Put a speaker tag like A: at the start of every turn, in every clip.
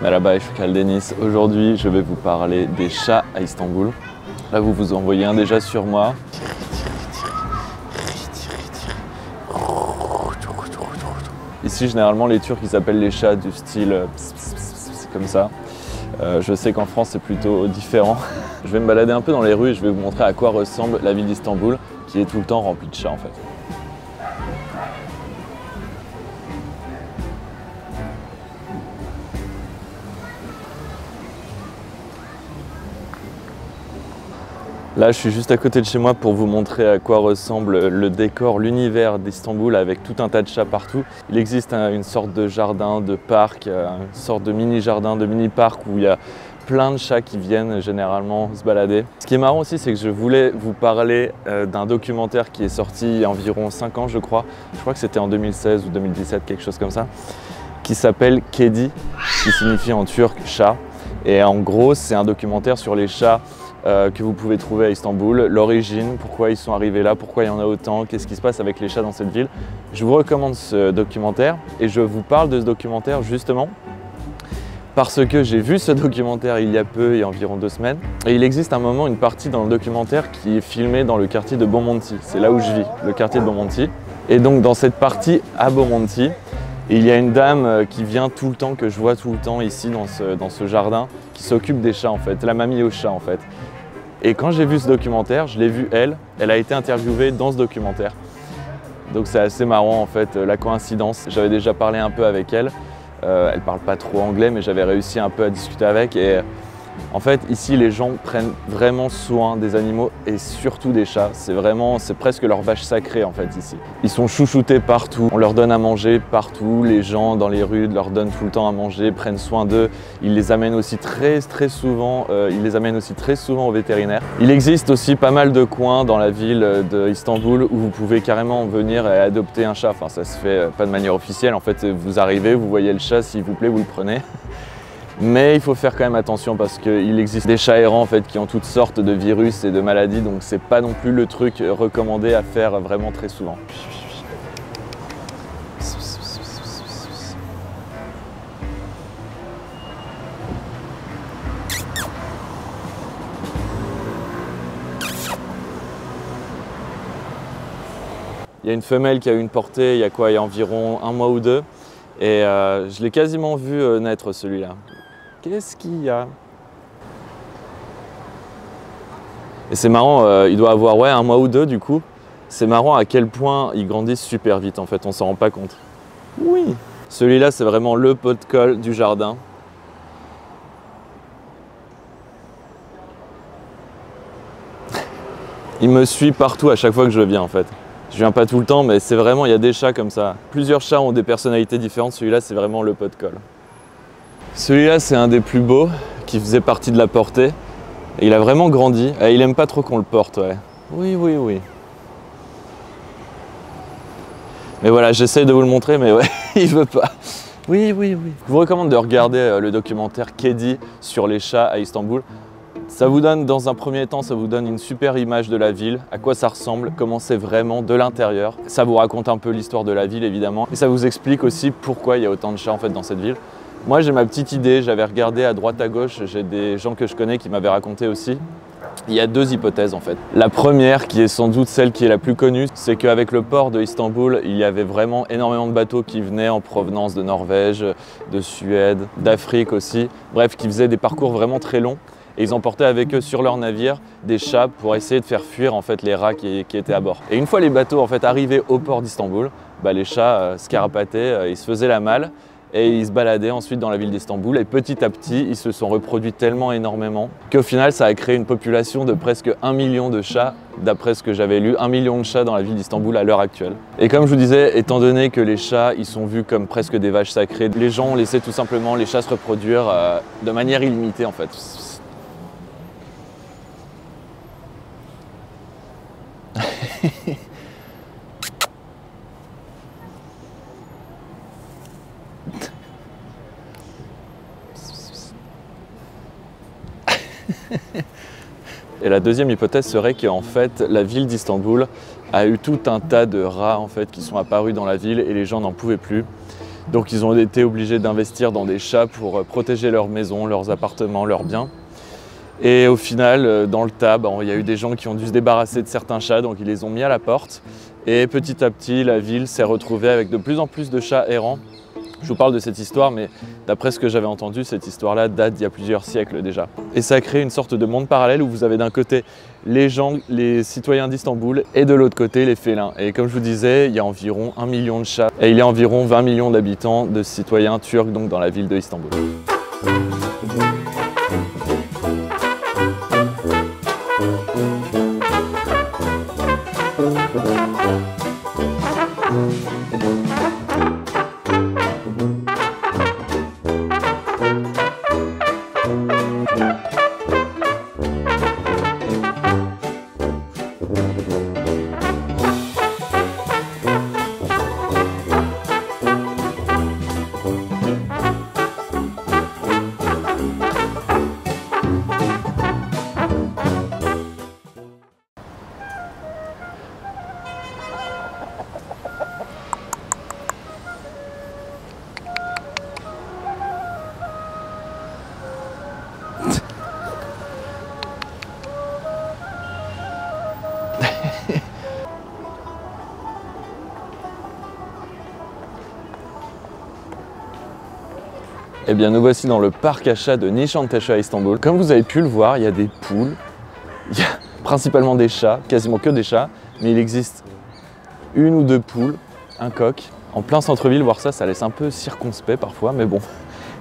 A: Merhaba, je suis Kaldenis. Aujourd'hui, je vais vous parler des chats à Istanbul. Là, vous en voyez un déjà sur moi. Ici, généralement, les Turcs, ils appellent les chats du style comme ça. Je sais qu'en France, c'est plutôt différent. Je vais me balader un peu dans les rues et je vais vous montrer à quoi ressemble la ville d'Istanbul, qui est tout le temps remplie de chats en fait. Là, je suis juste à côté de chez moi pour vous montrer à quoi ressemble le décor, l'univers d'Istanbul avec tout un tas de chats partout. Il existe une sorte de jardin, de parc, une sorte de mini-jardin, de mini-parc où il y a plein de chats qui viennent généralement se balader. Ce qui est marrant aussi, c'est que je voulais vous parler d'un documentaire qui est sorti il y a environ 5 ans, je crois. Je crois que c'était en 2016 ou 2017, quelque chose comme ça, qui s'appelle Kedi, qui signifie en turc chat. Et en gros, c'est un documentaire sur les chats que vous pouvez trouver à Istanbul, l'origine, pourquoi ils sont arrivés là, pourquoi il y en a autant, qu'est-ce qui se passe avec les chats dans cette ville. Je vous recommande ce documentaire et je vous parle de ce documentaire justement parce que j'ai vu ce documentaire il y a peu, il y a environ 2 semaines. Et il existe un moment, une partie dans le documentaire qui est filmée dans le quartier de Bomonti. C'est là où je vis, le quartier de Bomonti. Et donc dans cette partie à Bomonti, il y a une dame qui vient tout le temps, que je vois tout le temps ici dans ce jardin, qui s'occupe des chats en fait, la mamie aux chats en fait. Et quand j'ai vu ce documentaire, je l'ai vue elle a été interviewée dans ce documentaire. Donc c'est assez marrant en fait, la coïncidence. J'avais déjà parlé un peu avec elle. Elle parle pas trop anglais, mais j'avais réussi un peu à discuter avec. Et en fait, ici, les gens prennent vraiment soin des animaux et surtout des chats. C'est presque leur vache sacrée en fait ici. Ils sont chouchoutés partout, on leur donne à manger partout. Les gens dans les rues leur donnent tout le temps à manger, prennent soin d'eux. Ils les amènent aussi très souvent au vétérinaire. Il existe aussi pas mal de coins dans la ville d'Istanbul où vous pouvez carrément venir et adopter un chat. Enfin, ça se fait pas de manière officielle. En fait, vous arrivez, vous voyez le chat, s'il vous plaît, vous le prenez. Mais il faut faire quand même attention parce qu'il existe des chats errants en fait, qui ont toutes sortes de virus et de maladies, donc c'est pas non plus le truc recommandé à faire vraiment très souvent. Il y a une femelle qui a eu une portée il y a environ 1 mois ou 2 et je l'ai quasiment vu naître celui-là. Qu'est-ce qu'il y a? Et c'est marrant, il doit avoir 1 mois ou 2 du coup. C'est marrant à quel point ils grandissent super vite en fait, on s'en rend pas compte. Oui. Celui-là c'est vraiment le pot de colle du jardin. Il me suit partout à chaque fois que je viens en fait. Je viens pas tout le temps, mais c'est vraiment, il y a des chats comme ça. Plusieurs chats ont des personnalités différentes, celui-là c'est vraiment le pot de colle. Celui-là c'est un des plus beaux, qui faisait partie de la portée. Et il a vraiment grandi. Et il aime pas trop qu'on le porte, ouais. Oui. Mais voilà, j'essaye de vous le montrer, mais ouais, il veut pas. Oui. Je vous recommande de regarder le documentaire Kedi sur les chats à Istanbul. Ça vous donne, dans un premier temps, ça vous donne une super image de la ville, à quoi ça ressemble, comment c'est vraiment de l'intérieur. Ça vous raconte un peu l'histoire de la ville, évidemment. Et ça vous explique aussi pourquoi il y a autant de chats en fait dans cette ville. Moi, j'ai ma petite idée, j'avais regardé à droite à gauche, j'ai des gens que je connais qui m'avaient raconté aussi. Il y a 2 hypothèses en fait. La première, qui est sans doute celle qui est la plus connue, c'est qu'avec le port de Istanbul, il y avait vraiment énormément de bateaux qui venaient en provenance de Norvège, de Suède, d'Afrique aussi. Bref, qui faisaient des parcours vraiment très longs. Et ils emportaient avec eux sur leur navire des chats pour essayer de faire fuir en fait les rats qui étaient à bord. Et une fois les bateaux en fait arrivés au port d'Istanbul, les chats se carapattaient, ils se faisaient la malle et ils se baladaient ensuite dans la ville d'Istanbul. Et petit à petit, ils se sont reproduits tellement énormément qu'au final, ça a créé une population de presque 1 million de chats, d'après ce que j'avais lu, 1 million de chats dans la ville d'Istanbul à l'heure actuelle. Et comme je vous disais, étant donné que les chats, ils sont vus comme presque des vaches sacrées, les gens ont laissé tout simplement les chats se reproduire de manière illimitée en fait. Et la deuxième hypothèse serait qu'en fait, la ville d'Istanbul a eu tout un tas de rats en fait, qui sont apparus dans la ville et les gens n'en pouvaient plus. Donc ils ont été obligés d'investir dans des chats pour protéger leurs maisons, leurs appartements, leurs biens. Et au final, dans le tas, il y a eu des gens qui ont dû se débarrasser de certains chats, donc ils les ont mis à la porte. Et petit à petit, la ville s'est retrouvée avec de plus en plus de chats errants. Je vous parle de cette histoire, mais d'après ce que j'avais entendu, cette histoire-là date d'il y a plusieurs siècles déjà. Et ça a créé une sorte de monde parallèle où vous avez d'un côté les gens, les citoyens d'Istanbul, et de l'autre côté les félins. Et comme je vous disais, il y a environ 1 million de chats, et il y a environ 20 millions d'habitants, de citoyens turcs, donc dans la ville de Istanbul. Eh bien, nous voici dans le parc à chats de Nişantaşı à Istanbul. Comme vous avez pu le voir, il y a des poules, il y a principalement des chats, quasiment que des chats, mais il existe 1 ou 2 poules, un coq. En plein centre-ville, voir ça, ça laisse un peu circonspect parfois, mais bon,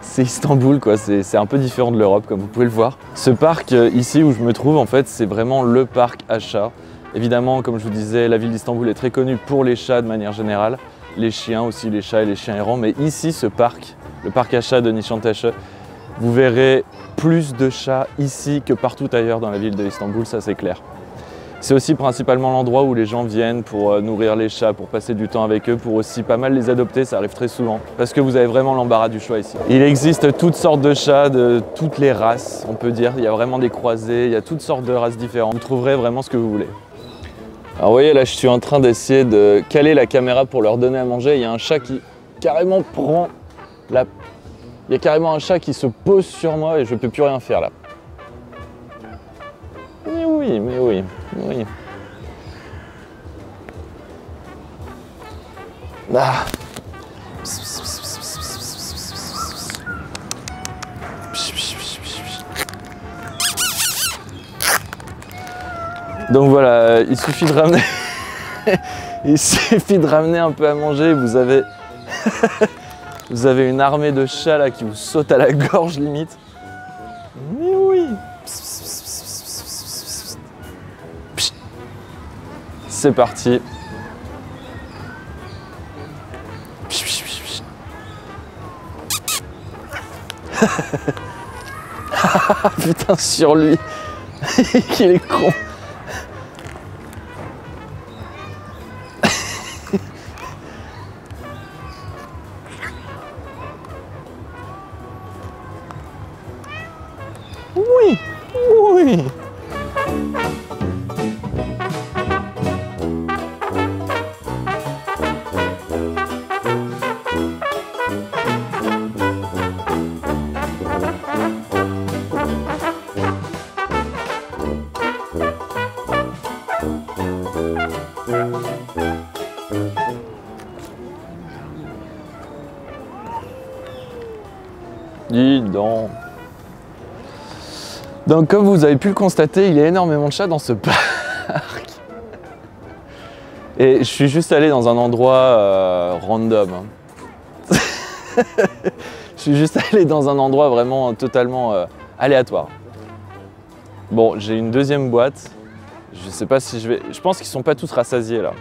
A: c'est Istanbul quoi, c'est un peu différent de l'Europe comme vous pouvez le voir. Ce parc ici où je me trouve, en fait, c'est vraiment le parc à chats. Évidemment, comme je vous disais, la ville d'Istanbul est très connue pour les chats de manière générale, les chiens aussi, les chats et les chiens errants, mais ici, ce parc, le parc à chats de Nişantaşı, vous verrez plus de chats ici que partout ailleurs dans la ville de Istanbul, ça c'est clair. C'est aussi principalement l'endroit où les gens viennent pour nourrir les chats, pour passer du temps avec eux, pour aussi pas mal les adopter, ça arrive très souvent, parce que vous avez vraiment l'embarras du choix ici. Il existe toutes sortes de chats, de toutes les races, on peut dire, il y a vraiment des croisés, il y a toutes sortes de races différentes, vous trouverez vraiment ce que vous voulez. Alors vous voyez là, je suis en train d'essayer de caler la caméra pour leur donner à manger, il y a un chat qui carrément prend il y a carrément un chat qui se pose sur moi et je ne peux plus rien faire là. Mais oui, mais oui, oui. Ah. Donc voilà, il suffit de ramener il suffit de ramener un peu à manger, vous avez vous avez une armée de chats là qui vous sautent à la gorge limite. Mais oui. C'est parti. Putain sur lui. Qu'il est con. Oui, oui. Dis donc. Donc comme vous avez pu le constater, il y a énormément de chats dans ce parc. Et je suis juste allé dans un endroit random. Je suis juste allé dans un endroit vraiment totalement aléatoire. Bon, j'ai une deuxième boîte. Je sais pas si je vais... Je pense qu'ils sont pas tous rassasiés là.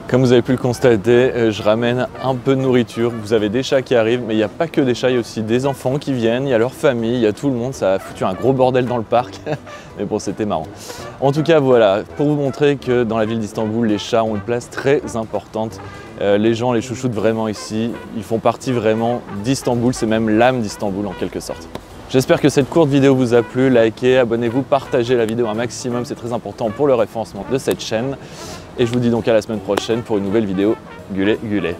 A: Comme vous avez pu le constater, je ramène un peu de nourriture. Vous avez des chats qui arrivent, mais il n'y a pas que des chats, il y a aussi des enfants qui viennent, il y a leur famille, il y a tout le monde. Ça a foutu un gros bordel dans le parc, mais bon, c'était marrant. En tout cas, voilà, pour vous montrer que dans la ville d'Istanbul, les chats ont une place très importante. Les gens les chouchoutent vraiment ici, ils font partie vraiment d'Istanbul, c'est même l'âme d'Istanbul en quelque sorte. J'espère que cette courte vidéo vous a plu, likez, abonnez-vous, partagez la vidéo un maximum, c'est très important pour le référencement de cette chaîne. Et je vous dis donc à la semaine prochaine pour une nouvelle vidéo. Gulé, gulé.